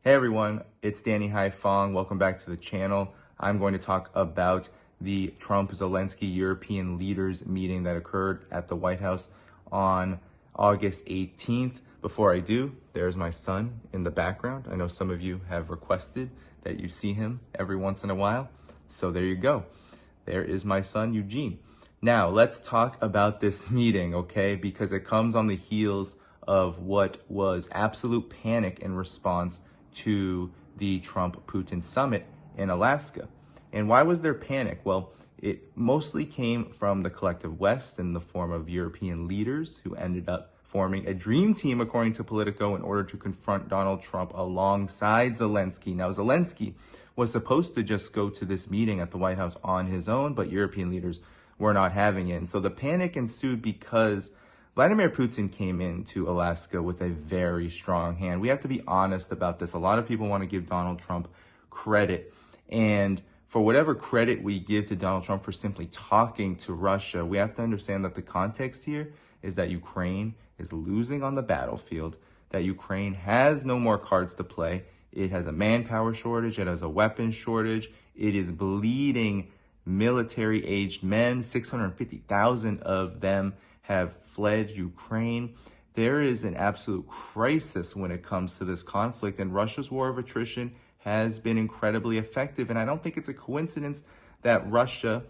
Hey everyone, it's Haiphong. Welcome back to the channel. I'm going to talk about the Trump-Zelensky European leaders meeting that occurred at the White House on August 18th. Before I do, there's my son in the background. I know some of you have requested that you see him every once in a while. So there you go. There is my son, Eugene. Now, let's talk about this meeting, okay? Because it comes on the heels of what was absolute panic in response to the Trump-Putin summit in Alaska. And why was there panic? Well, it mostly came from the collective West in the form of European leaders who ended up forming a dream team, according to Politico, in order to confront Donald Trump alongside Zelensky. Now, Zelensky was supposed to just go to this meeting at the White House on his own, but European leaders were not having it. And so the panic ensued because Vladimir Putin came into Alaska with a very strong hand. We have to be honest about this. A lot of people want to give Donald Trump credit. And for whatever credit we give to Donald Trump for simply talking to Russia, we have to understand that the context here is that Ukraine is losing on the battlefield, that Ukraine has no more cards to play. It has a manpower shortage. It has a weapons shortage. It is bleeding military-aged men. 650,000 of them have fled Ukraine. There is an absolute crisis when it comes to this conflict, and Russia's war of attrition has been incredibly effective. And I don't think it's a coincidence that Russia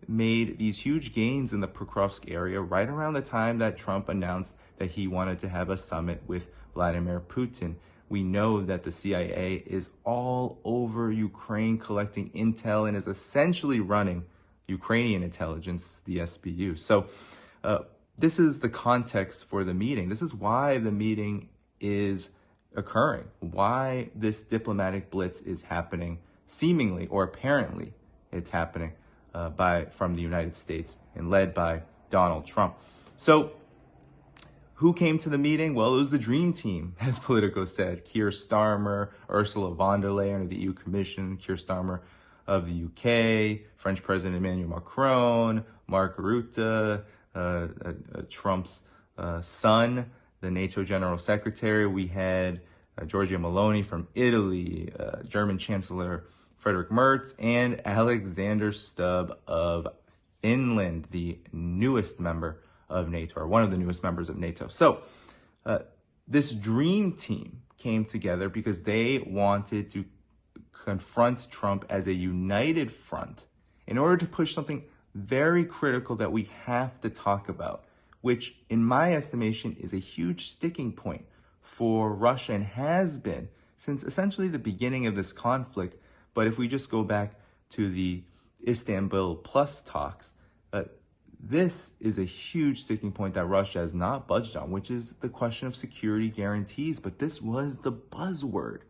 made these huge gains in the Pokrovsk area right around the time that Trump announced that he wanted to have a summit with Vladimir Putin. We know that the CIA is all over Ukraine collecting intel and is essentially running Ukrainian intelligence, the SBU. So this is the context for the meeting. This is why the meeting is occurring, why this diplomatic blitz is happening, seemingly or apparently it's happening from the United States and led by Donald Trump. So who came to the meeting? Well, it was the dream team, as Politico said. Keir Starmer, Ursula von der Leyen of the EU Commission, Keir Starmer of the UK, French President Emmanuel Macron, Mark Rutte, Trump's son, the NATO General Secretary. We had Giorgia Meloni from Italy, German Chancellor Friedrich Merz, and Alexander Stubb of Finland, the newest member of NATO, or one of the newest members of NATO. So this dream team came together because they wanted to confront Trump as a united front in order to push something very critical that we have to talk about, which in my estimation is a huge sticking point for Russia and has been since essentially the beginning of this conflict. But if we just go back to the Istanbul Plus talks, this is a huge sticking point that Russia has not budged on, which is the question of security guarantees. But this was the buzzword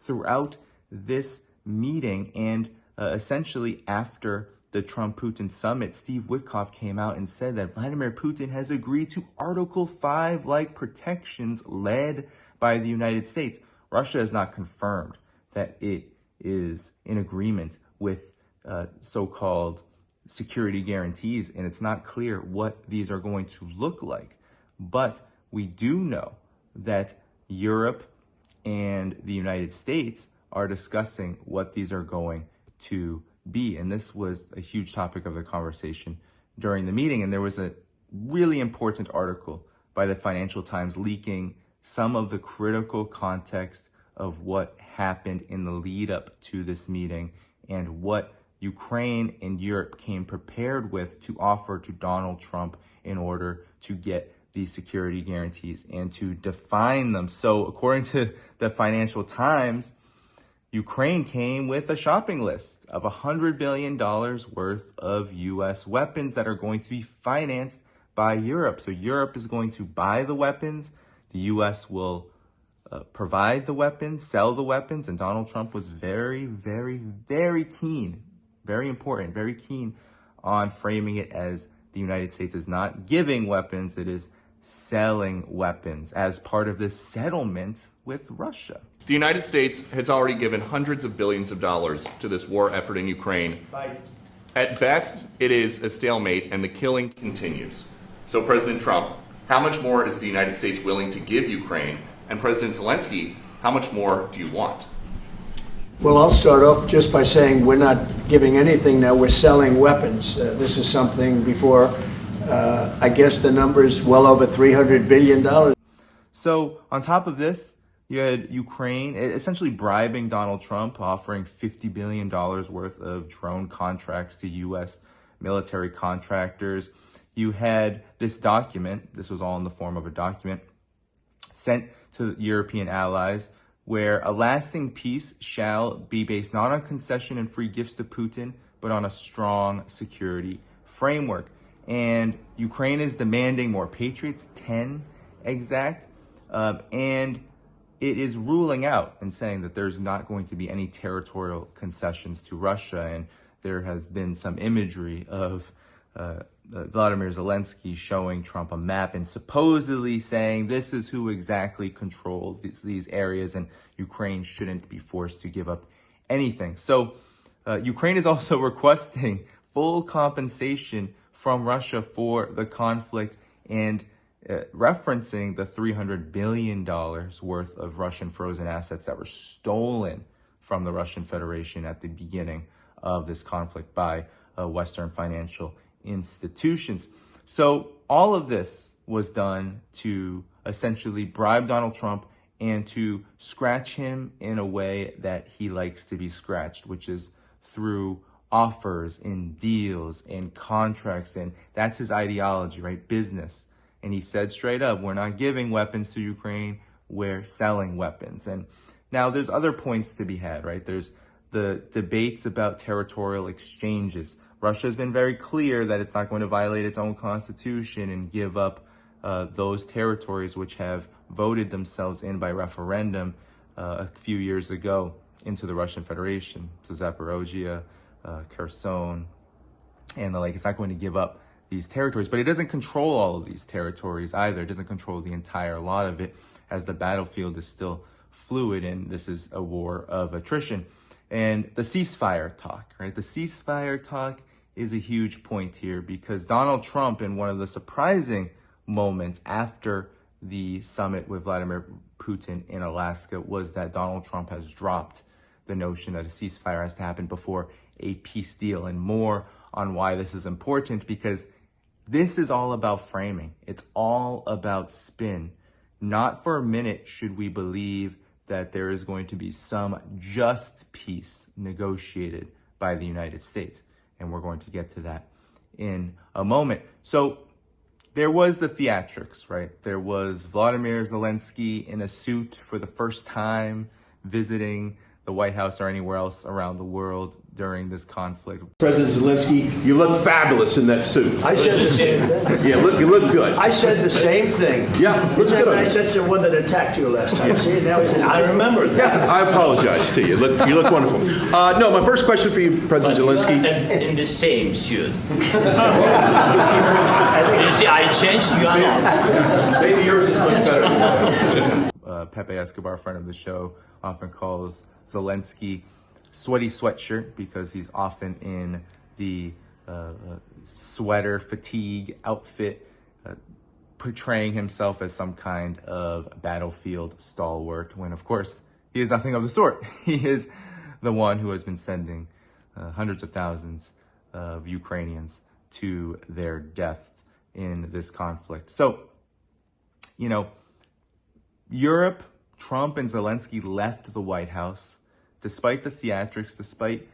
throughout this meeting. And essentially after the Trump-Putin summit, Steve Witkoff came out and said that Vladimir Putin has agreed to Article 5-like protections led by the United States. Russia has not confirmed that it is in agreement with so-called security guarantees, and it's not clear what these are going to look like. But we do know that Europe and the United States are discussing what these are going to be. And this was a huge topic of the conversation during the meeting. And there was a really important article by the Financial Times leaking some of the critical context of what happened in the lead up to this meeting and what Ukraine and Europe came prepared with to offer to Donald Trump in order to get these security guarantees and to define them. So according to the Financial Times, Ukraine came with a shopping list of $100 billion worth of U.S. weapons that are going to be financed by Europe. So Europe is going to buy the weapons. The U.S. will provide the weapons, sell the weapons. And Donald Trump was very, very, very keen, very important, very keen on framing it as the United States is not giving weapons, it is selling weapons as part of this settlement with Russia. The United States has already given hundreds of billions of dollars to this war effort in Ukraine. At best, it is a stalemate and the killing continues. So President Trump, how much more is the United States willing to give Ukraine? And President Zelensky, How much more do you want? Well, I'll start off just by saying we're not giving anything now. We're selling weapons. This is something before, I guess the number is well over $300 billion. So on top of this, you had Ukraine essentially bribing Donald Trump, offering $50 billion worth of drone contracts to U.S. military contractors. You had this document, this was all in the form of a document, sent to European allies, where a lasting peace shall be based not on concession and free gifts to Putin, but on a strong security framework. And Ukraine is demanding more Patriots, 10 exact, and it is ruling out and saying that there's not going to be any territorial concessions to Russia. And there has been some imagery of Vladimir Zelensky showing Trump a map and supposedly saying this is who exactly controls these areas, and Ukraine shouldn't be forced to give up anything. So Ukraine is also requesting full compensation from Russia for the conflict and referencing the $300 billion worth of Russian frozen assets that were stolen from the Russian Federation at the beginning of this conflict by Western financial institutions. So all of this was done to essentially bribe Donald Trump and to scratch him in a way that he likes to be scratched, which is through offers and deals and contracts. And that's his ideology, right? Business. And he said straight up, we're not giving weapons to Ukraine, we're selling weapons. And now there's other points to be had, right? There's the debates about territorial exchanges. Russia has been very clear that it's not going to violate its own constitution and give up those territories which have voted themselves in by referendum a few years ago into the Russian Federation. So Zaporozhye, Kherson, and the like. It's not going to give up these territories, but it doesn't control all of these territories either. It doesn't control the entire lot of it, as the battlefield is still fluid and this is a war of attrition. And the ceasefire talk, right? The ceasefire talk is a huge point here because Donald Trump, in one of the surprising moments after the summit with Vladimir Putin in Alaska, was that Donald Trump has dropped the notion that a ceasefire has to happen before a peace deal, and more on why this is important, because this is all about framing. It's all about spin. Not for a minute should we believe that there is going to be some just peace negotiated by the United States. And we're going to get to that in a moment. So there was the theatrics, right? There was Vladimir Zelensky in a suit for the first time visiting the White House or anywhere else around the world during this conflict. President Zelensky, you look fabulous in that suit. I said the same thing. Yeah, you look good. I said the same thing. Yeah, looks good on I you. said the one that attacked you last time. See, now I remember that. Yeah, I apologize to you. You look wonderful. No, my first question for you, President Zelensky. In the same suit. You see, I changed, you are not. Maybe yours is much better. Pepe Escobar, friend of the show, often calls Zelensky sweaty sweatshirt because he's often in the sweater fatigue outfit, portraying himself as some kind of battlefield stalwart, when of course he is nothing of the sort. He is the one who has been sending hundreds of thousands of Ukrainians to their death in this conflict. So, you know, Europe, Trump and Zelensky left the White House despite the theatrics, despite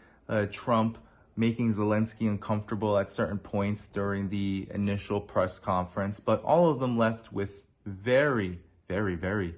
Trump making Zelensky uncomfortable at certain points during the initial press conference. But all of them left with very, very, very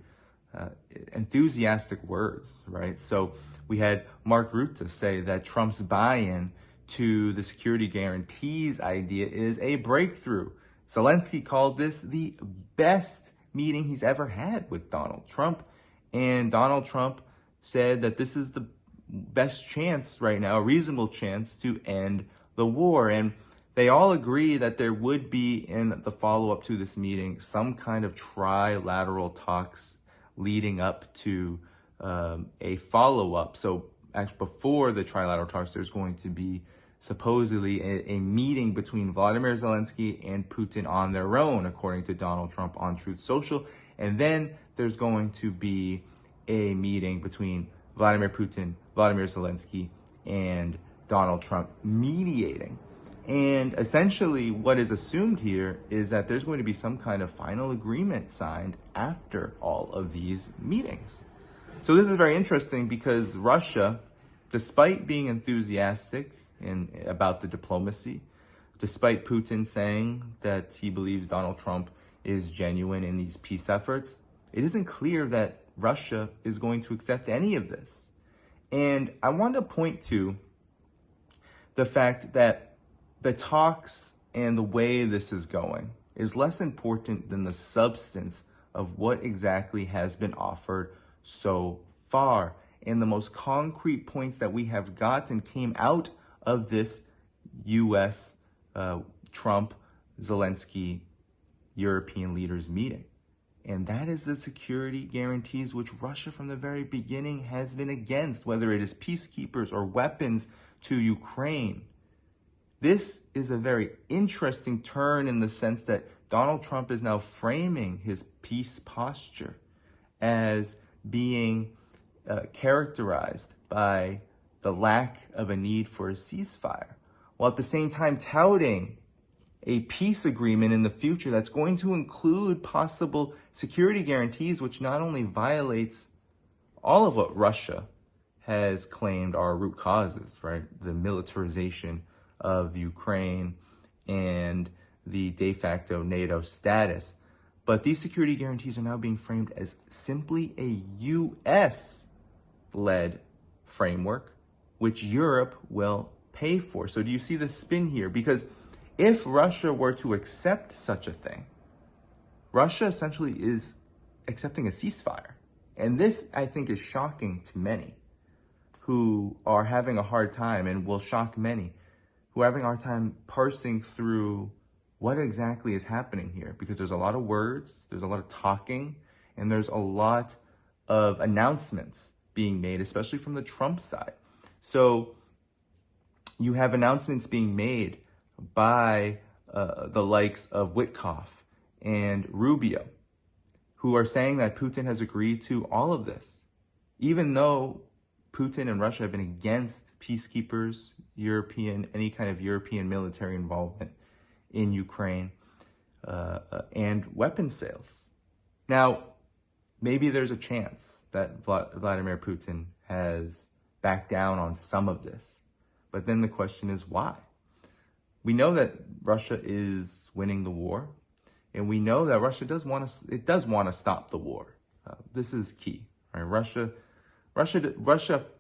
enthusiastic words, right? So we had Mark Rutte say that Trump's buy-in to the security guarantees idea is a breakthrough. Zelensky called this the best meeting he's ever had with Donald Trump. And Donald Trump said that this is the best chance right now, a reasonable chance to end the war. And they all agree that there would be, in the follow-up to this meeting, some kind of trilateral talks leading up to a follow-up. So actually before the trilateral talks, there's going to be supposedly a meeting between Vladimir Zelensky and Putin on their own, according to Donald Trump on Truth Social. And then there's going to be a meeting between Vladimir Putin, Vladimir Zelensky, and Donald Trump mediating. And essentially what is assumed here is that there's going to be some kind of final agreement signed after all of these meetings. So this is very interesting because Russia, despite being enthusiastic about the diplomacy, despite Putin saying that he believes Donald Trump is genuine in these peace efforts, it isn't clear that Russia is going to accept any of this. And I want to point to the fact that the talks and the way this is going is less important than the substance of what exactly has been offered so far. And the most concrete points that we have gotten came out of this U.S. Trump, Zelensky, European leaders meeting. And that is the security guarantees which Russia from the very beginning has been against, whether it is peacekeepers or weapons to Ukraine. This is a very interesting turn in the sense that Donald Trump is now framing his peace posture as being characterized by the lack of a need for a ceasefire, while at the same time touting a peace agreement in the future that's going to include possible security guarantees, which not only violates all of what Russia has claimed are root causes, right? The militarization of Ukraine and the de facto NATO status. But these security guarantees are now being framed as simply a US-led framework, which Europe will pay for. So do you see the spin here? Because if Russia were to accept such a thing, Russia essentially is accepting a ceasefire. And this, I think, is shocking to many who are having a hard time, and will shock many who are having a hard time parsing through what exactly is happening here. Because there's a lot of words, there's a lot of talking, and there's a lot of announcements being made, especially from the Trump side. So you have announcements being made by the likes of Witkoff and Rubio, who are saying that Putin has agreed to all of this, even though Putin and Russia have been against peacekeepers, any kind of European military involvement in Ukraine, and weapons sales. Now, maybe there's a chance that Vladimir Putin has backed down on some of this, but then the question is why? We know that Russia is winning the war, and we know that Russia does want to stop the war. This is key, right? Russia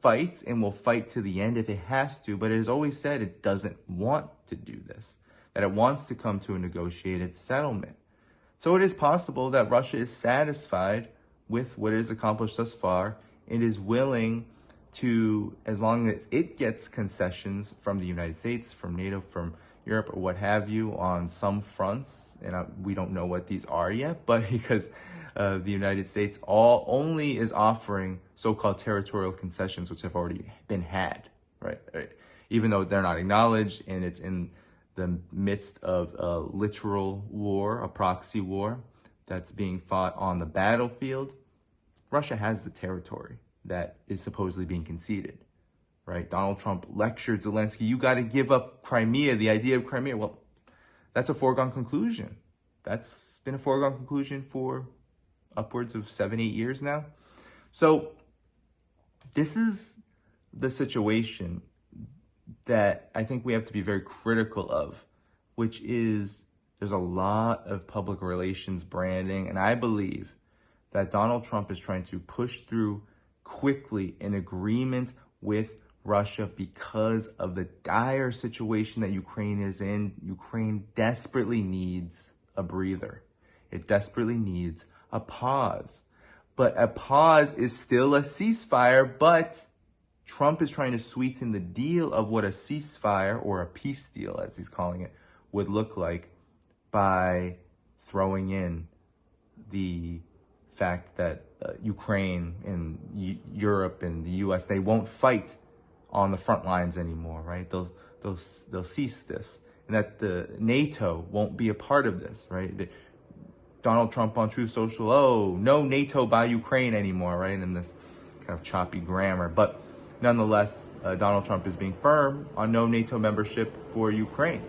fights and will fight to the end if it has to, but it has always said it doesn't want to do this, that it wants to come to a negotiated settlement. So it is possible that Russia is satisfied with what it has accomplished thus far and is willing to, as long as it gets concessions from the United States, from NATO, from Europe, or what have you, on some fronts, and we don't know what these are yet, but because the United States only is offering so-called territorial concessions, which have already been had, right? Even though they're not acknowledged, and it's in the midst of a literal war, a proxy war that's being fought on the battlefield, Russia has the territory that is supposedly being conceded. Right? Donald Trump lectured Zelensky, you got to give up Crimea, the idea of Crimea. Well, that's a foregone conclusion. That's been a foregone conclusion for upwards of 7-8 years now. So this is the situation that I think we have to be very critical of, which is there's a lot of public relations branding, and I believe that Donald Trump is trying to push through quickly an agreement with Russia because of the dire situation that Ukraine is in. Ukraine desperately needs a breather. It desperately needs a pause. But a pause is still a ceasefire, but Trump is trying to sweeten the deal of what a ceasefire, or a peace deal as he's calling it, would look like by throwing in the fact that Ukraine and Europe and the US, they won't fight on the front lines anymore, right? They'll cease this, and that the NATO won't be a part of this, right? Donald Trump on Truth Social, no NATO by Ukraine anymore, right? And this kind of choppy grammar. But nonetheless, Donald Trump is being firm on no NATO membership for Ukraine.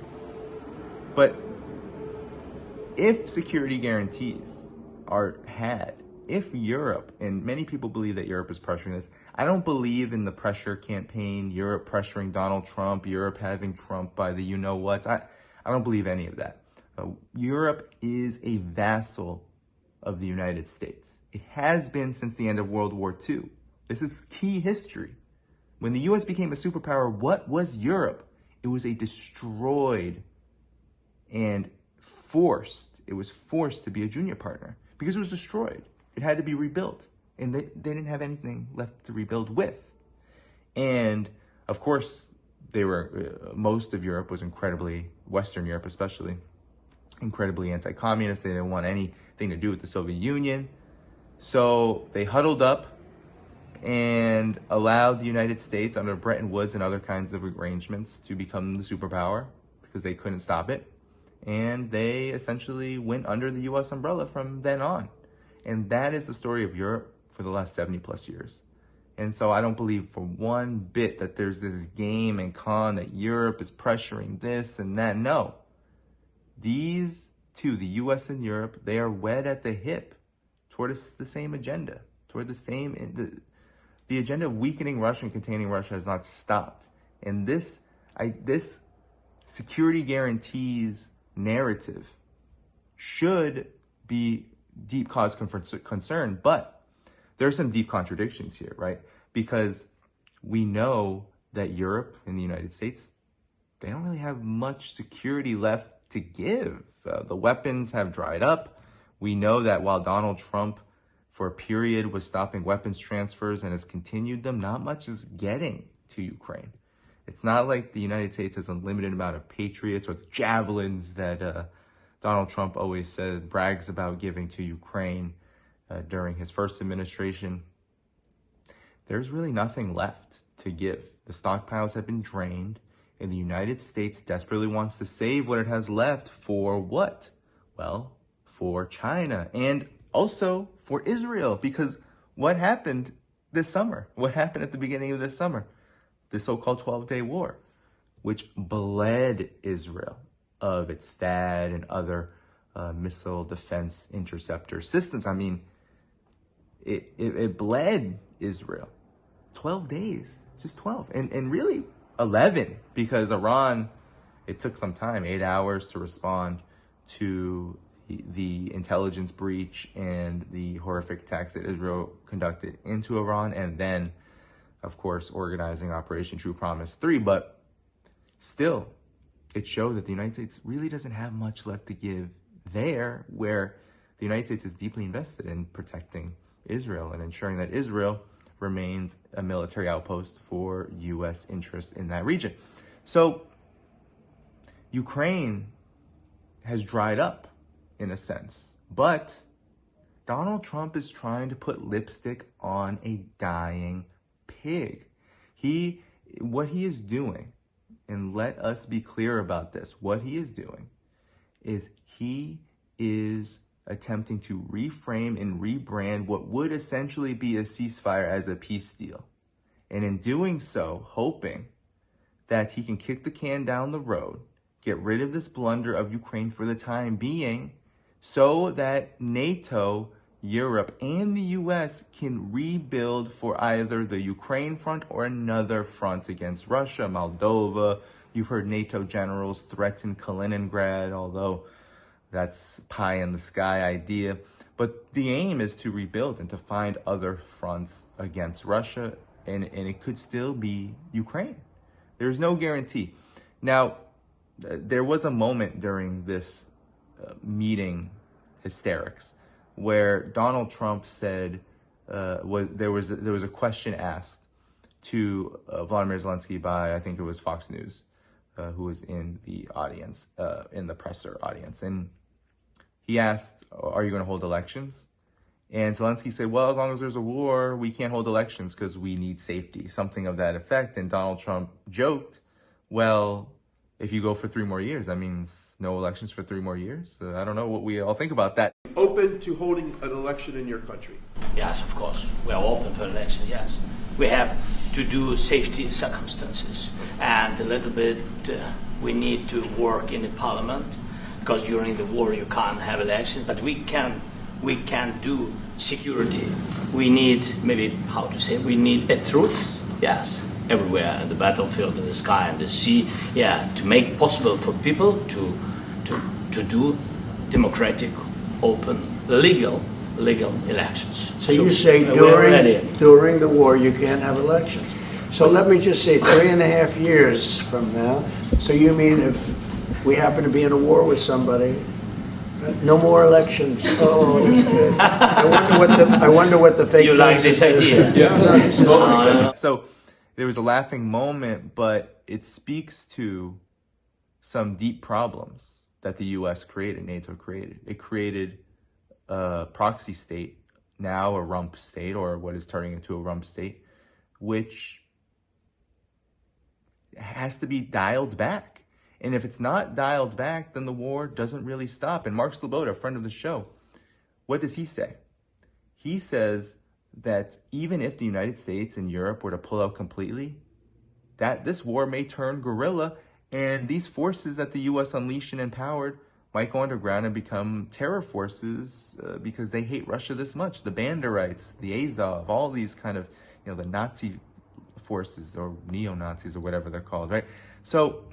But if security guarantees are had, if Europe, and many people believe that Europe is pressuring this, I don't believe in the pressure campaign, Europe pressuring Donald Trump, Europe having Trump by the you-know-whats. I don't believe any of that. Europe is a vassal of the United States. It has been since the end of World War II. This is key history. When the U.S. became a superpower, what was Europe? It was a destroyed and it was forced to be a junior partner because it was destroyed. It had to be rebuilt, and they didn't have anything left to rebuild with. And of course, most of Europe was incredibly, Western Europe especially, incredibly anti-communist. They didn't want anything to do with the Soviet Union. So they huddled up and allowed the United States under Bretton Woods and other kinds of arrangements to become the superpower because they couldn't stop it. And they essentially went under the U.S. umbrella from then on. And that is the story of Europe for the last 70 plus years. And so I don't believe for one bit that there's this game and con that Europe is pressuring this and that. No. These two, the U.S. and Europe, they are wed at the hip toward the same agenda, toward the agenda of weakening Russia and containing Russia has not stopped. And this security guarantees narrative should be deep cause concern, but there are some deep contradictions here, right? Because we know that Europe and the United States, they don't really have much security left to give. The weapons have dried up. We know that while Donald Trump, for a period, was stopping weapons transfers and has continued them, not much is getting to Ukraine. It's not like the United States has an unlimited amount of Patriots or the javelins that Donald Trump always brags about giving to Ukraine during his first administration. There's really nothing left to give. The stockpiles have been drained, and the United States desperately wants to save what it has left for what? Well, for China and also for Israel, because what happened this summer? What happened at the beginning of this summer? The so-called 12-day war, which bled Israel of its THAAD and other missile defense interceptor systems. I mean, it bled Israel. 12 days, just 12. And really 11, because Iran, it took some time, 8 hours to respond to the intelligence breach and the horrific attacks that Israel conducted into Iran, and then, of course, organizing Operation True Promise 3. But still, it showed that the United States really doesn't have much left to give there, where the United States is deeply invested in protecting Israel and ensuring that Israel remains a military outpost for U.S. interests in that region. So Ukraine has dried up in a sense, but Donald Trump is trying to put lipstick on a dying pig. What he is doing, and let us be clear about this, what he is doing is he is attempting to reframe and rebrand what would essentially be a ceasefire as a peace deal. And in doing so, hoping that he can kick the can down the road, get rid of this blunder of Ukraine for the time being, so that NATO, Europe, and the US can rebuild for either the Ukraine front or another front against Russia, Moldova. You've heard NATO generals threaten Kaliningrad, although that's pie in the sky idea. But the aim is to rebuild and to find other fronts against Russia, and it could still be Ukraine. There's no guarantee. Now, there was a moment during this meeting hysterics where Donald Trump said there was a question asked to Vladimir Zelensky by, I think it was Fox News, who was in the audience, in the presser audience, and he asked, "Are you going to hold elections?" And Zelensky said, "Well, as long as there's a war, we can't hold elections because we need safety," something of that effect. And Donald Trump joked, "Well, if you go for 3 more years, that means no elections for 3 more years. I don't know what we all think about that. Open to holding an election in your country? Yes, of course. We are open for election, yes. We have to do safety circumstances. And a little bit, we need to work in the parliament, because during the war you can't have elections, but we can do security. We need, maybe, how to say, we need a truth, yes, everywhere, in the battlefield, in the sky, in the sea, yeah, to make possible for people to do democratic, open, legal elections. So you say during the war you can't have elections. So let me just say 3.5 years from now. So you mean if we happen to be in a war with somebody, no more elections? Oh, that's good. I wonder what the fake You like this idea? Yeah. So there was a laughing moment, but it speaks to some deep problems that the U.S. created, NATO created. It created a proxy state, now a rump state, or what is turning into a rump state, which has to be dialed back. And if it's not dialed back, then the war doesn't really stop. And Mark Sloboda, a friend of the show, what does he say? He says that even if the United States and Europe were to pull out completely, that this war may turn guerrilla, and these forces that the U.S. unleashed and empowered might go underground and become terror forces because they hate Russia this much. The Banderites, the Azov, all these kind of, the Nazi forces or neo-Nazis or whatever they're called, right? So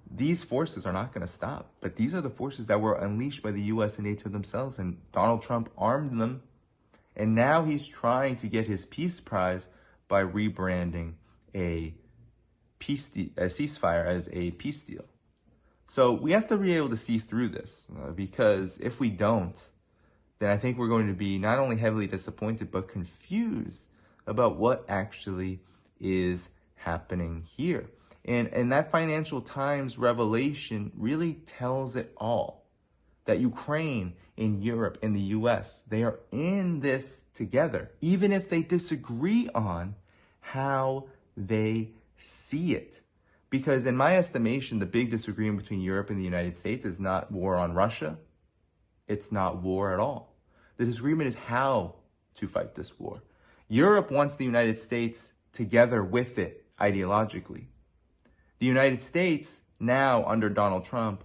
these forces are not going to stop, but these are the forces that were unleashed by the U.S. and NATO themselves, and Donald Trump armed them, and now he's trying to get his peace prize by rebranding a ceasefire as a peace deal. So we have to be able to see through this, because if we don't, then I think we're going to be not only heavily disappointed, but confused about what actually is happening here. And that Financial Times revelation really tells it all. That Ukraine and Europe and the US, they are in this together, even if they disagree on how they see it. Because in my estimation, the big disagreement between Europe and the United States is not war on Russia. It's not war at all. The disagreement is how to fight this war. Europe wants the United States together with it ideologically. The United States, now under Donald Trump,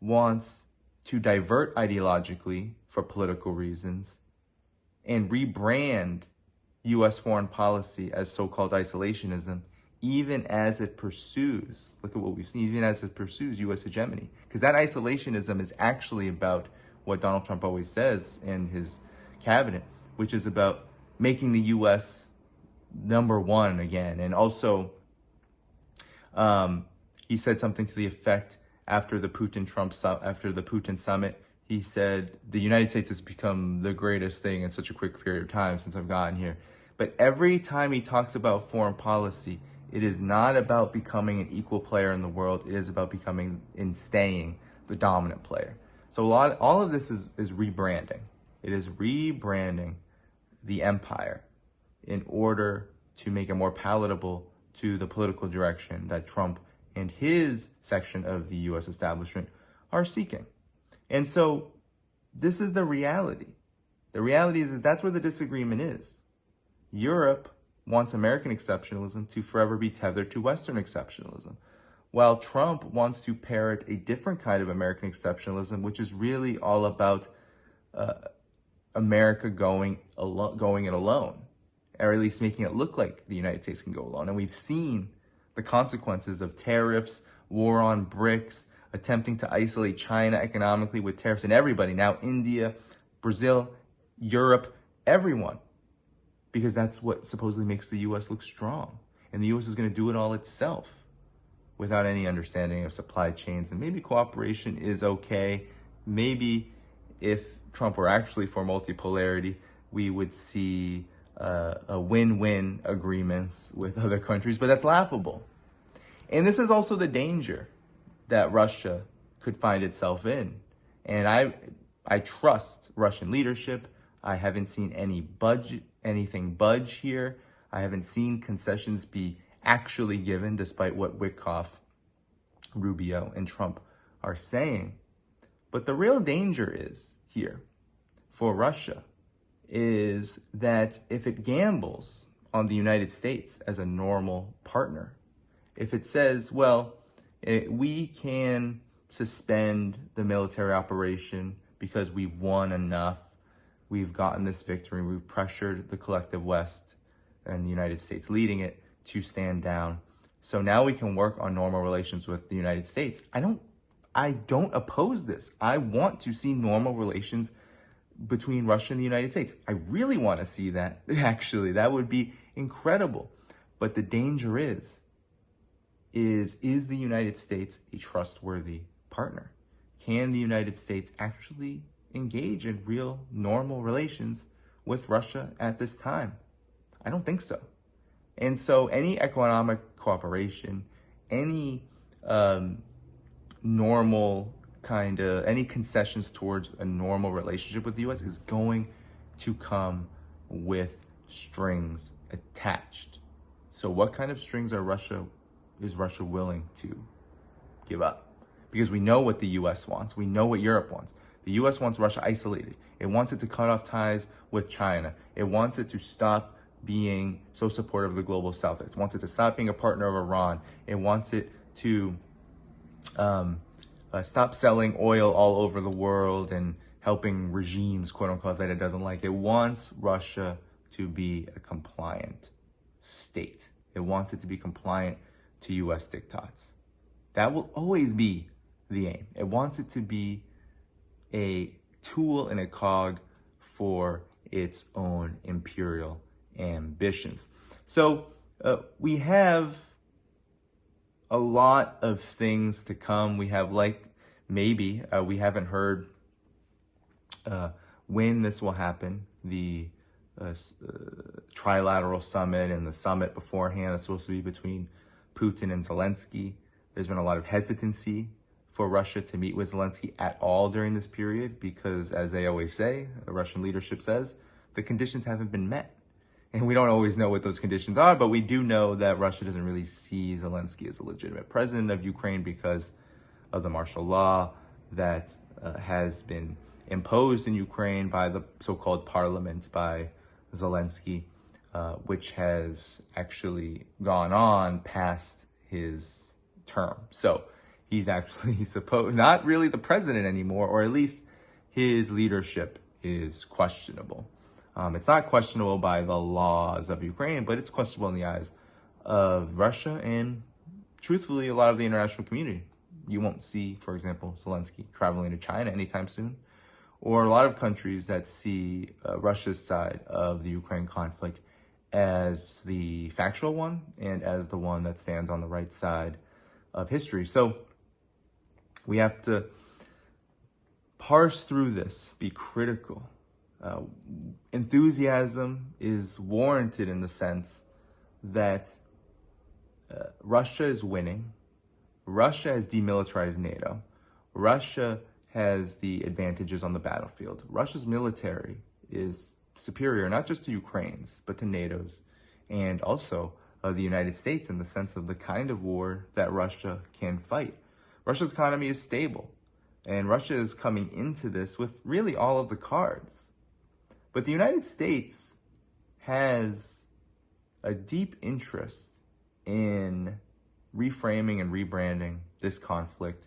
wants to divert ideologically for political reasons and rebrand U.S. foreign policy as so-called isolationism, even as it pursues, look at what we've seen, even as it pursues U.S. hegemony. Because that isolationism is actually about what Donald Trump always says in his cabinet, which is about making the U.S. number one again. And also, he said something to the effect after the Putin summit. He said, the United States has become the greatest thing in such a quick period of time since I've gotten here. But every time he talks about foreign policy, it is not about becoming an equal player in the world. It is about becoming and staying the dominant player. So all of this is rebranding. It is rebranding the empire in order to make it more palatable to the political direction that Trump and his section of the U.S. establishment are seeking. And so this is the reality. The reality is that's where the disagreement is. Europe wants American exceptionalism to forever be tethered to Western exceptionalism, while Trump wants to parrot a different kind of American exceptionalism, which is really all about America going it alone, or at least making it look like the United States can go alone. And we've seen the consequences of tariffs, war on BRICS, attempting to isolate China economically with tariffs, and everybody, now India, Brazil, Europe, everyone, because that's what supposedly makes the U.S. look strong. And the U.S. is going to do it all itself without any understanding of supply chains. And maybe cooperation is okay. Maybe if Trump were actually for multipolarity, we would see a win-win agreements with other countries, but that's laughable. And this is also the danger that Russia could find itself in. And I trust Russian leadership. I haven't seen anything budge here. I haven't seen concessions be actually given, despite what Witkoff Rubio and Trump are saying. But the real danger is here for Russia is that if it gambles on the United States as a normal partner, if it says, well, we can suspend the military operation because we've won enough, we've gotten this victory, we've pressured the collective West and the United States leading it to stand down. So now we can work on normal relations with the United States. I don't oppose this. I want to see normal relations between Russia and the United States. I really want to see that, actually. That would be incredible. But the danger is the United States a trustworthy partner? Can the United States actually engage in real normal relations with Russia at this time? I don't think so. And so any economic cooperation, any normal any concessions towards a normal relationship with the U.S. is going to come with strings attached. So what kind of strings is Russia willing to give up? Because we know what the U.S. wants. We know what Europe wants. The U.S. wants Russia isolated. It wants it to cut off ties with China. It wants it to stop being so supportive of the global South. It wants it to stop being a partner of Iran. It wants it to stop selling oil all over the world and helping regimes, quote unquote, that it doesn't like. It wants Russia to be a compliant state. It wants it to be compliant to U.S. diktats. That will always be the aim. It wants it to be a tool and a cog for its own imperial ambitions. So we have a lot of things to come. We have we haven't heard when this will happen. The trilateral summit and the summit beforehand is supposed to be between Putin and Zelensky. There's been a lot of hesitancy for Russia to meet with Zelensky at all during this period because, as they always say, the Russian leadership says, the conditions haven't been met. And we don't always know what those conditions are, but we do know that Russia doesn't really see Zelensky as a legitimate president of Ukraine because of the martial law that has been imposed in Ukraine by the so-called parliament by Zelensky, which has actually gone on past his term. So he's actually not really the president anymore, or at least his leadership is questionable. It's not questionable by the laws of Ukraine, but it's questionable in the eyes of Russia and, truthfully, a lot of the international community. You won't see, for example, Zelensky traveling to China anytime soon, or a lot of countries that see Russia's side of the Ukraine conflict as the factual one and as the one that stands on the right side of history. So we have to parse through this, be critical. Enthusiasm is warranted in the sense that Russia is winning. Russia has demilitarized NATO. Russia has the advantages on the battlefield. Russia's military is superior, not just to Ukraine's, but to NATO's, and also the United States in the sense of the kind of war that Russia can fight. Russia's economy is stable, and Russia is coming into this with really all of the cards. But the United States has a deep interest in reframing and rebranding this conflict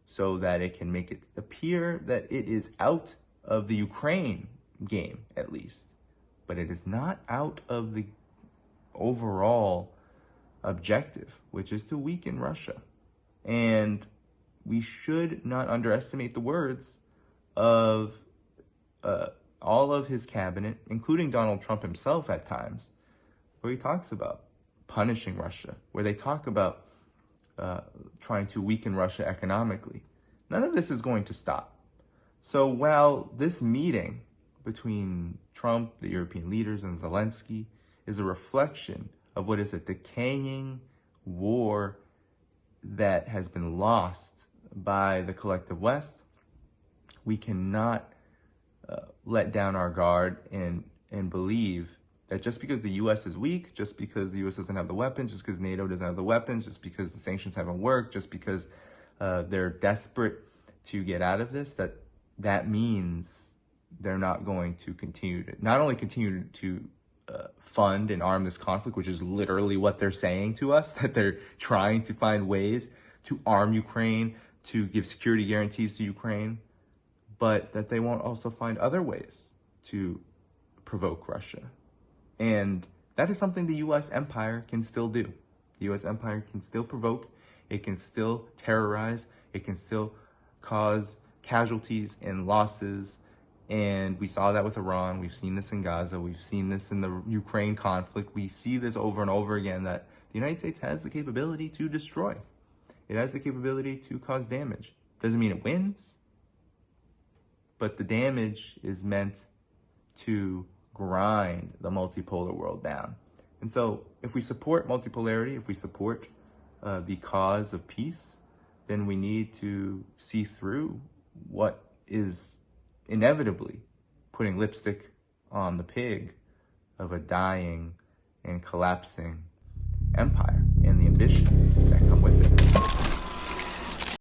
so that it can make it appear that it is out of the Ukraine game, at least. But it is not out of the overall objective, which is to weaken Russia. And we should not underestimate the words of all of his cabinet, including Donald Trump himself at times, where he talks about punishing Russia, where they talk about trying to weaken Russia economically. None of this is going to stop. So while this meeting between Trump, the European leaders, and Zelensky is a reflection of what is a decaying war that has been lost by the collective West, we cannot let down our guard and believe that just because the U.S. is weak, just because the U.S. doesn't have the weapons, just because NATO doesn't have the weapons, just because the sanctions haven't worked, just because they're desperate to get out of this, that means they're not going to not only continue to fund and arm this conflict, which is literally what they're saying to us, that they're trying to find ways to arm Ukraine, to give security guarantees to Ukraine, but that they won't also find other ways to provoke Russia. And that is something the U.S. empire can still do. The U.S. empire can still provoke, it can still terrorize, it can still cause casualties and losses. And we saw that with Iran, we've seen this in Gaza, we've seen this in the Ukraine conflict. We see this over and over again, that the United States has the capability to destroy. It has the capability to cause damage. Doesn't mean it wins, but the damage is meant to grind the multipolar world down. And so if we support multipolarity, if we support the cause of peace, then we need to see through what is inevitably putting lipstick on the pig of a dying and collapsing empire and the ambitions that come with it.